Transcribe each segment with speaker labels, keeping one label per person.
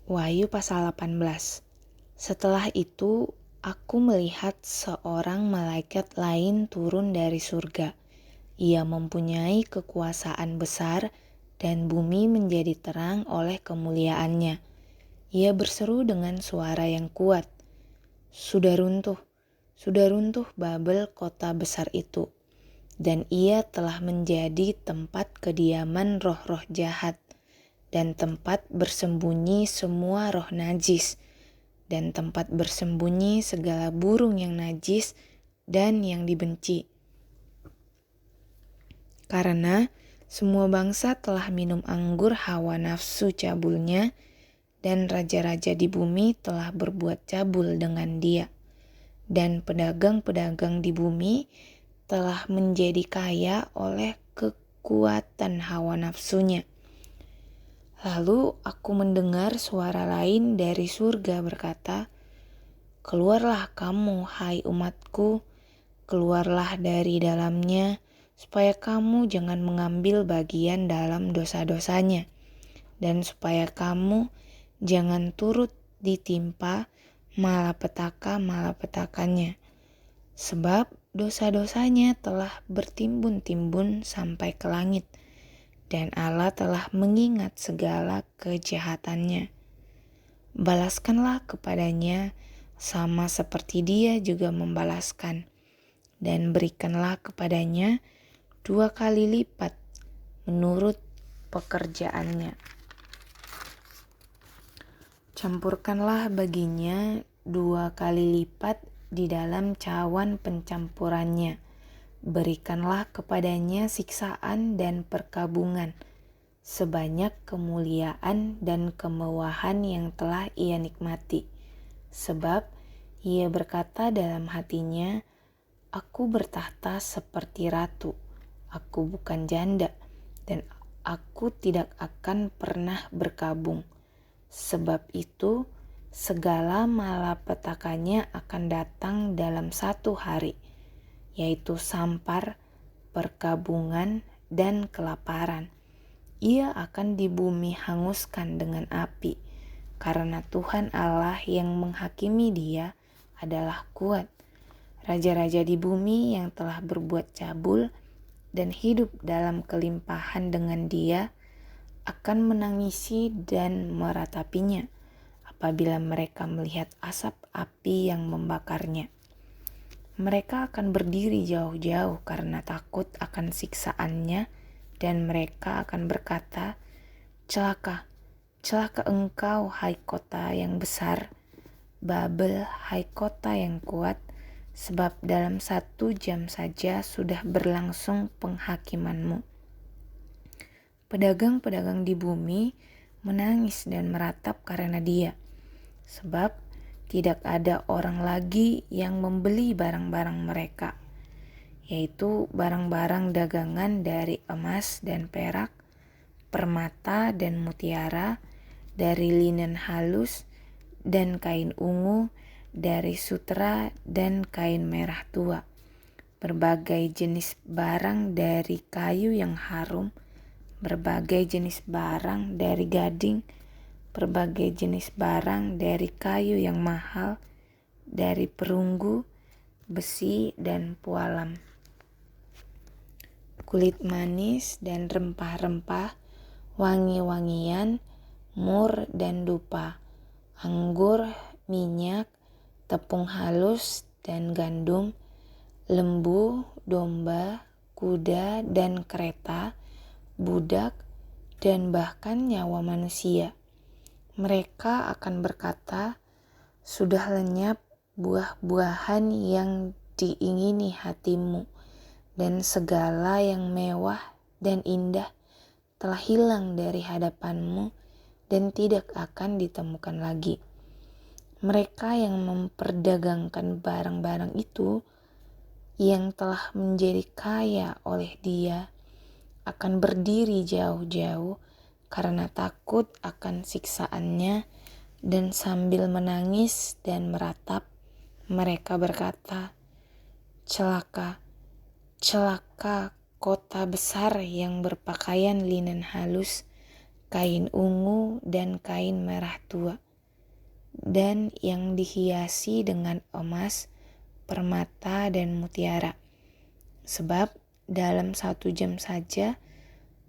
Speaker 1: Wahyu pasal 18. Setelah itu, aku melihat seorang malaikat lain turun dari surga. Ia mempunyai kekuasaan besar dan bumi menjadi terang oleh kemuliaannya. Ia berseru dengan suara yang kuat, sudah runtuh Babel kota besar itu. Dan ia telah menjadi tempat kediaman roh-roh jahat dan tempat bersembunyi semua roh najis dan tempat bersembunyi segala burung yang najis dan yang dibenci. Karena semua bangsa telah minum anggur hawa nafsu cabulnya, dan raja-raja di bumi telah berbuat cabul dengan dia. Dan pedagang-pedagang di bumi telah menjadi kaya oleh kekuatan hawa nafsunya. Lalu aku mendengar suara lain dari surga berkata, "Keluarlah kamu, hai umatku, keluarlah dari dalamnya, supaya kamu jangan mengambil bagian dalam dosa-dosanya, dan supaya kamu jangan turut ditimpa malapetaka-malapetakanya. Sebab dosa-dosanya telah bertimbun-timbun sampai ke langit, dan Allah telah mengingat segala kejahatannya. Balaskanlah kepadanya sama seperti dia juga membalaskan, dan berikanlah kepadanya 2 kali lipat menurut pekerjaannya. Campurkanlah baginya 2 kali lipat di dalam cawan pencampurannya. Berikanlah kepadanya siksaan dan perkabungan, sebanyak kemuliaan dan kemewahan yang telah ia nikmati. Sebab ia berkata dalam hatinya, aku bertahta seperti ratu, aku bukan janda, dan aku tidak akan pernah berkabung. Sebab itu, segala malapetakannya akan datang dalam 1 hari, yaitu sampar, perkabungan, dan kelaparan. Ia akan di bumi hanguskan dengan api, karena Tuhan Allah yang menghakimi dia adalah kuat. Raja-raja di bumi yang telah berbuat cabul dan hidup dalam kelimpahan dengan dia akan menangisi dan meratapinya apabila mereka melihat asap api yang membakarnya. Mereka akan berdiri jauh-jauh karena takut akan siksaannya, dan mereka akan berkata, celaka, celaka engkau, hai kota yang besar, Babel, hai kota yang kuat, sebab dalam 1 jam saja sudah berlangsung penghakimanmu. Pedagang-pedagang di bumi menangis dan meratap karena dia, sebab tidak ada orang lagi yang membeli barang-barang mereka, yaitu barang-barang dagangan dari emas dan perak, permata dan mutiara, dari linen halus dan kain ungu, dari sutera dan kain merah tua, berbagai jenis barang dari kayu yang harum, berbagai jenis barang dari gading, berbagai jenis barang dari kayu yang mahal, dari perunggu, besi, dan pualam, kulit manis dan rempah-rempah, wangi-wangian, mur dan dupa, anggur, minyak, tepung halus dan gandum, lembu, domba, kuda dan kereta, budak, dan bahkan nyawa manusia. Mereka akan berkata, sudah lenyap buah-buahan yang diingini hatimu, dan segala yang mewah dan indah telah hilang dari hadapanmu dan tidak akan ditemukan lagi. Mereka yang memperdagangkan barang-barang itu, yang telah menjadi kaya oleh dia, akan berdiri jauh-jauh karena takut akan siksaannya, dan sambil menangis dan meratap, mereka berkata, celaka, celaka kota besar yang berpakaian linen halus, kain ungu dan kain merah tua, dan yang dihiasi dengan emas, permata, dan mutiara. Sebab dalam 1 jam saja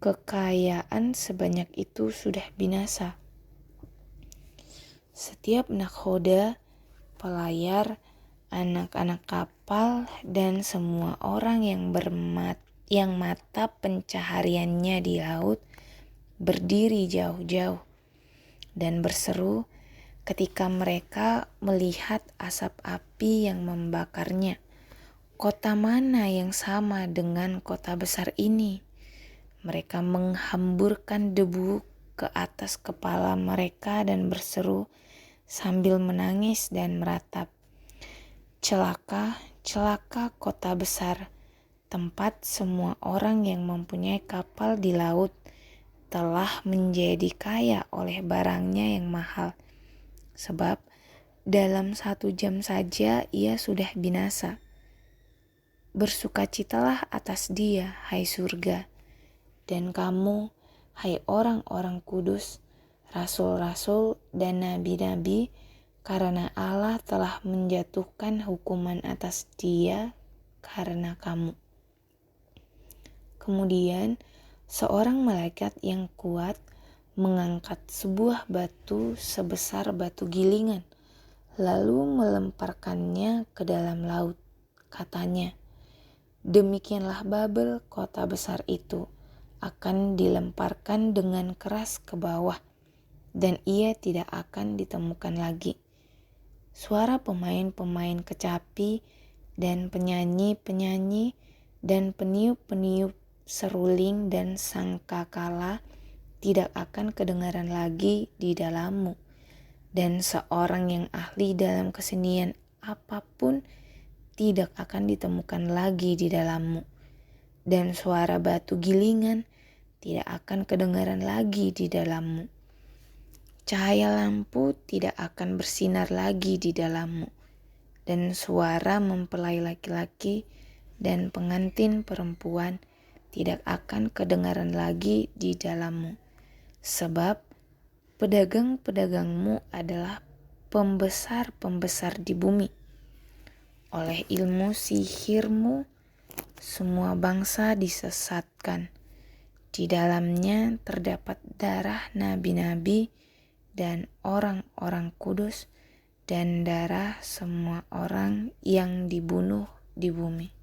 Speaker 1: kekayaan sebanyak itu sudah binasa. Setiap nakhoda, pelayar, anak-anak kapal, dan semua orang yang mata pencahariannya di laut berdiri jauh-jauh dan berseru ketika mereka melihat asap api yang membakarnya. Kota mana yang sama dengan kota besar ini? Mereka menghamburkan debu ke atas kepala mereka dan berseru sambil menangis dan meratap, "Celaka, celaka kota besar, tempat semua orang yang mempunyai kapal di laut telah menjadi kaya oleh barangnya yang mahal. Sebab dalam 1 jam saja ia sudah binasa. Bersukacitalah atas dia, hai surga, dan kamu, hai orang-orang kudus, rasul-rasul dan nabi-nabi, karena Allah telah menjatuhkan hukuman atas dia karena kamu." Kemudian seorang malaikat yang kuat mengangkat sebuah batu sebesar batu gilingan, lalu melemparkannya ke dalam laut. Katanya, "Demikianlah Babel, kota besar itu, akan dilemparkan dengan keras ke bawah, dan ia tidak akan ditemukan lagi." Suara pemain-pemain kecapi dan penyanyi-penyanyi dan peniup-peniup seruling dan sangkakala tidak akan kedengaran lagi di dalammu, dan seorang yang ahli dalam kesenian apapun tidak akan ditemukan lagi di dalammu, dan suara batu gilingan tidak akan kedengaran lagi di dalammu. Cahaya lampu tidak akan bersinar lagi di dalammu, dan suara mempelai laki-laki dan pengantin perempuan tidak akan kedengaran lagi di dalammu. Sebab pedagang-pedagangmu adalah pembesar-pembesar di bumi. Oleh ilmu sihirmu semua bangsa disesatkan. Di dalamnya terdapat darah nabi-nabi dan orang-orang kudus dan darah semua orang yang dibunuh di bumi.